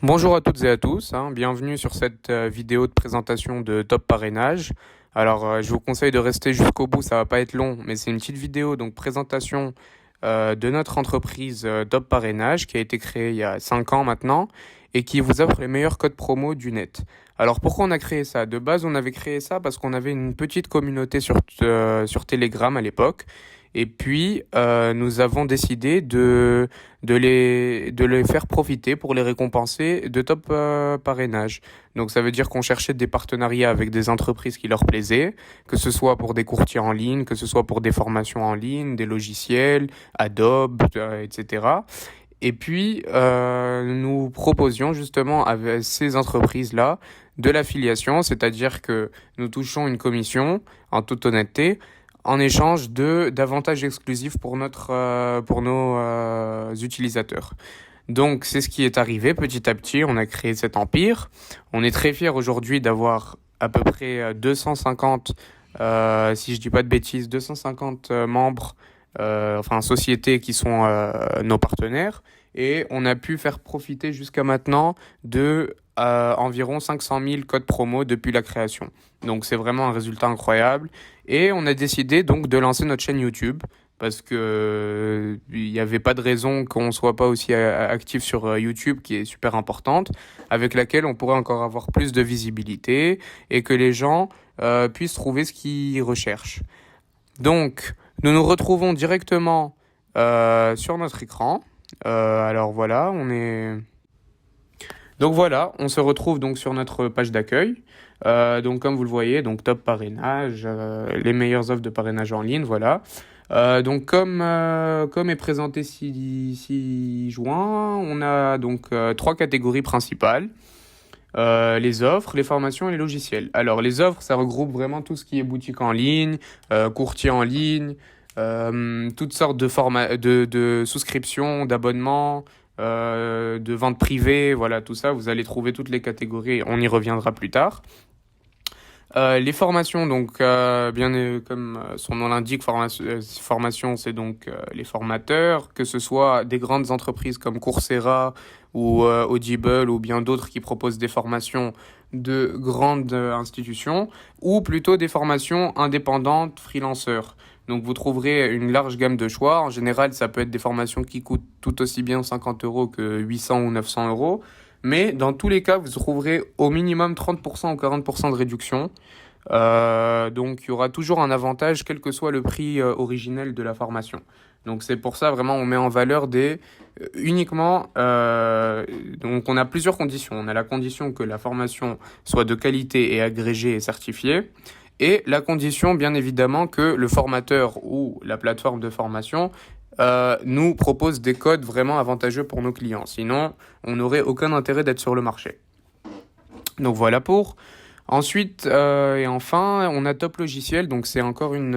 Bonjour à toutes et à tous, bienvenue sur cette vidéo de présentation de Top Parrainage. Alors, je vous conseille de rester jusqu'au bout, ça va pas être long, mais c'est une petite vidéo, donc présentation de notre entreprise Top Parrainage qui a été créée il y a 5 ans maintenant et qui vous offre les meilleurs codes promo du net. Alors, pourquoi on a créé ça? De base, on avait créé ça parce qu'on avait une petite communauté sur Telegram à l'époque. Et puis, nous avons décidé de les faire profiter pour les récompenser de top parrainage. Donc ça veut dire qu'on cherchait des partenariats avec des entreprises qui leur plaisaient, que ce soit pour des courtiers en ligne, que ce soit pour des formations en ligne, des logiciels, Adobe, etc. Et puis, nous proposions justement avec ces entreprises-là de l'affiliation, c'est-à-dire que nous touchons une commission, en toute honnêteté, en échange de d'avantages exclusifs pour nos utilisateurs. Donc c'est ce qui est arrivé petit à petit, on a créé cet empire. On est très fiers aujourd'hui d'avoir à peu près 250, si je dis pas de bêtises, 250 membres, enfin sociétés qui sont nos partenaires. Et on a pu faire profiter jusqu'à maintenant de environ 500 000 codes promo depuis la création. Donc c'est vraiment un résultat incroyable. Et on a décidé donc de lancer notre chaîne YouTube parce que il n'y avait pas de raison qu'on soit pas aussi actif sur YouTube, qui est super importante, avec laquelle on pourrait encore avoir plus de visibilité et que les gens puissent trouver ce qu'ils recherchent. Donc, nous nous retrouvons directement sur notre écran. Alors voilà, donc voilà, on se retrouve donc sur notre page d'accueil. Donc comme vous le voyez, donc top parrainage, les meilleures offres de parrainage en ligne, voilà. Donc comme est présenté ci-joint, on a donc trois catégories principales. Les offres, les formations et les logiciels. Alors les offres, ça regroupe vraiment tout ce qui est boutique en ligne, courtier en ligne, toutes sortes de souscriptions, d'abonnements, de ventes privées, voilà tout ça. Vous allez trouver toutes les catégories. On y reviendra plus tard. Les formations, donc bien comme son nom l'indique, formation, c'est donc les formateurs, que ce soit des grandes entreprises comme Coursera ou Audible ou bien d'autres qui proposent des formations de grandes institutions, ou plutôt des formations indépendantes, freelanceurs. Donc vous trouverez une large gamme de choix. En général, ça peut être des formations qui coûtent tout aussi bien 50 euros que 800 ou 900 euros. Mais dans tous les cas, vous trouverez au minimum 30% ou 40% de réduction. Donc il y aura toujours un avantage, quel que soit le prix originel de la formation. Donc c'est pour ça vraiment on met en valeur uniquement. Donc on a plusieurs conditions. On a la condition que la formation soit de qualité et agrégée et certifiée. Et la condition, bien évidemment, que le formateur ou la plateforme de formation nous propose des codes vraiment avantageux pour nos clients. Sinon, on n'aurait aucun intérêt d'être sur le marché. Donc voilà pour. Ensuite et enfin, on a Top Logiciel. Donc c'est encore une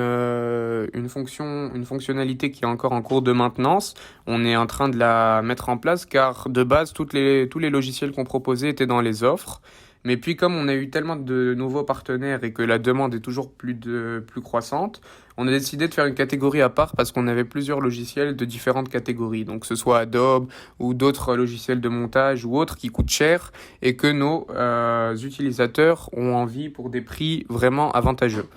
fonctionnalité qui est encore en cours de maintenance. On est en train de la mettre en place car de base, tous les logiciels qu'on proposait étaient dans les offres. Mais puis comme on a eu tellement de nouveaux partenaires et que la demande est toujours plus croissante, on a décidé de faire une catégorie à part parce qu'on avait plusieurs logiciels de différentes catégories. Donc que ce soit Adobe ou d'autres logiciels de montage ou autres qui coûtent cher et que nos utilisateurs ont envie pour des prix vraiment avantageux.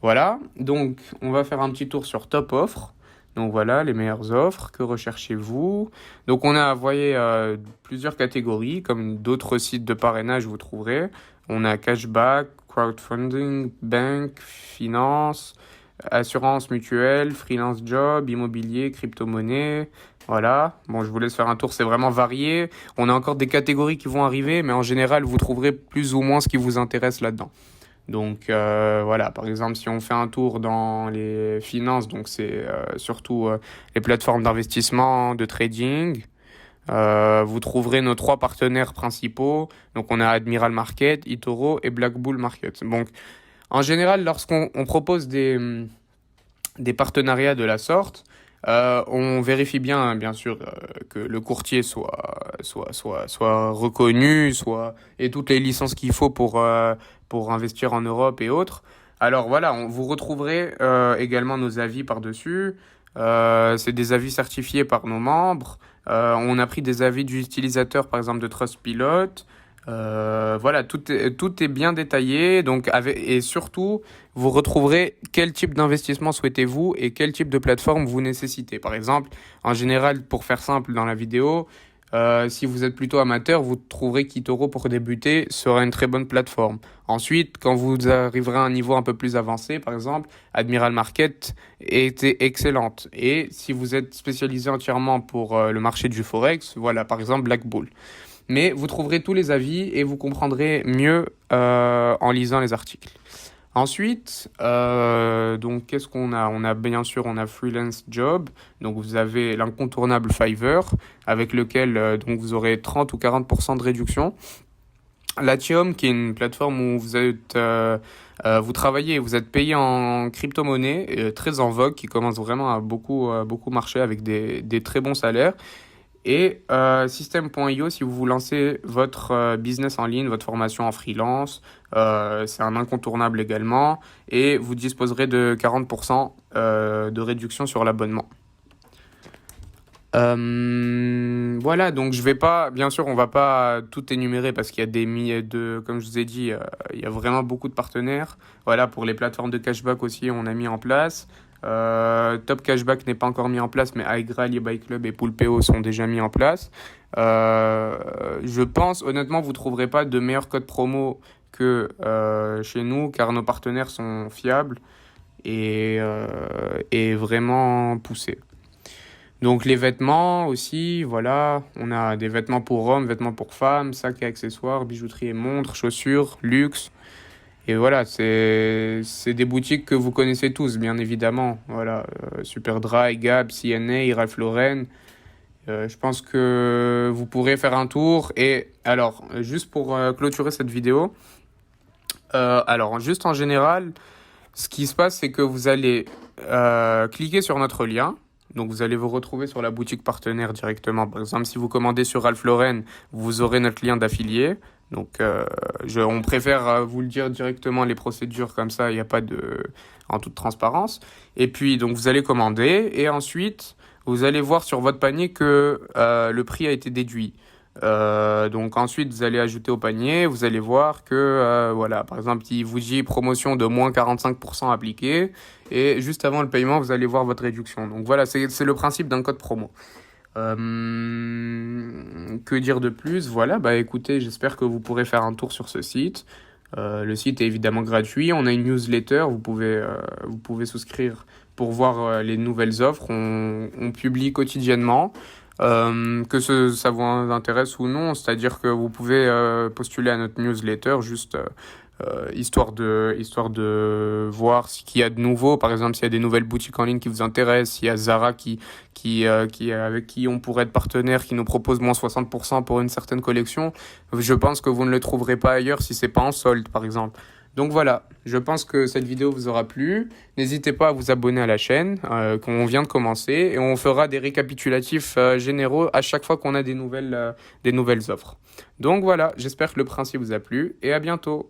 Voilà, donc on va faire un petit tour sur Top Offre. Donc voilà, les meilleures offres, que recherchez-vous? Donc on a, vous voyez, plusieurs catégories, comme d'autres sites de parrainage, vous trouverez. On a cashback, crowdfunding, bank, finance, assurance mutuelle, freelance job, immobilier, crypto-monnaie. Voilà, bon, je vous laisse faire un tour, c'est vraiment varié. On a encore des catégories qui vont arriver, mais en général, vous trouverez plus ou moins ce qui vous intéresse là-dedans. Donc voilà, par exemple, si on fait un tour dans les finances, donc c'est surtout les plateformes d'investissement, de trading. Vous trouverez nos trois partenaires principaux. Donc on a Admiral Market, eToro et Black Bull Market. Donc en général, lorsqu'on propose des partenariats de la sorte, on vérifie bien, bien sûr, que le courtier soit reconnu, et toutes les licences qu'il faut pour investir en Europe et autres. Alors voilà, vous retrouverez également nos avis par-dessus. C'est des avis certifiés par nos membres. On a pris des avis d'utilisateurs, par exemple de Trustpilot. Voilà, tout est bien détaillé. Donc, et surtout, vous retrouverez quel type d'investissement souhaitez-vous et quel type de plateforme vous nécessitez. Par exemple, en général, pour faire simple dans la vidéo, si vous êtes plutôt amateur, vous trouverez Kitoro pour débuter sera une très bonne plateforme. Ensuite, quand vous arriverez à un niveau un peu plus avancé, par exemple, Admiral Market était excellente. Et si vous êtes spécialisé entièrement pour le marché du Forex, voilà, par exemple, Black Bull. Mais vous trouverez tous les avis et vous comprendrez mieux en lisant les articles. Ensuite, donc qu'est-ce qu'on a? On a bien sûr, on a Freelance Job. Donc vous avez l'incontournable Fiverr avec lequel donc vous aurez 30 ou 40% de réduction. Latium, qui est une plateforme où vous travaillez, vous êtes payé en crypto-monnaie, très en vogue, qui commence vraiment à beaucoup marcher avec des très bons salaires. Et System.io, si vous vous lancez votre business en ligne, votre formation en freelance, c'est un incontournable également. Et vous disposerez de 40% de réduction sur l'abonnement. Voilà, donc bien sûr, on va pas tout énumérer parce qu'il y a des milliers comme je vous ai dit, il y a vraiment beaucoup de partenaires. Voilà, pour les plateformes de cashback aussi, on a mis en place. Top Cashback n'est pas encore mis en place, mais iGraal, eBay Club et Poolpeo sont déjà mis en place. Je pense, honnêtement, vous trouverez pas de meilleurs codes promo que chez nous, car nos partenaires sont fiables et vraiment poussés. Donc les vêtements aussi, voilà, on a des vêtements pour hommes, vêtements pour femmes, sacs et accessoires, bijouterie et montres, chaussures, luxe. Et voilà, c'est des boutiques que vous connaissez tous, bien évidemment. Voilà, Superdry, Gap, C&A, Ralph Lauren. Je pense que vous pourrez faire un tour. Et alors, juste pour clôturer cette vidéo, alors juste en général, ce qui se passe, c'est que vous allez cliquer sur notre lien. Donc vous allez vous retrouver sur la boutique partenaire directement. Par exemple, si vous commandez sur Ralph Lauren, vous aurez notre lien d'affilié. Donc on préfère vous le dire directement, les procédures comme ça, il n'y a pas en toute transparence. Et puis donc vous allez commander et ensuite vous allez voir sur votre panier que le prix a été déduit. Donc ensuite vous allez ajouter au panier, vous allez voir que voilà, par exemple il vous dit promotion de moins 45% appliquée et juste avant le paiement vous allez voir votre réduction. Donc voilà, c'est le principe d'un code promo. Que dire de plus? Voilà, bah écoutez, j'espère que vous pourrez faire un tour sur ce site. Le site est évidemment gratuit. On a une newsletter, vous pouvez souscrire pour voir les nouvelles offres. On publie quotidiennement. Ça vous intéresse ou non, c'est-à-dire que vous pouvez postuler à notre newsletter juste histoire de voir ce qu'il y a de nouveau. Par exemple, s'il y a des nouvelles boutiques en ligne qui vous intéressent, s'il y a Zara avec qui on pourrait être partenaire, qui nous propose moins 60% pour une certaine collection, je pense que vous ne le trouverez pas ailleurs si c'est pas en solde, par exemple. Donc voilà, je pense que cette vidéo vous aura plu. N'hésitez pas à vous abonner à la chaîne qu'on vient de commencer et on fera des récapitulatifs généraux à chaque fois qu'on a des nouvelles offres. Donc voilà, j'espère que le principe vous a plu et à bientôt.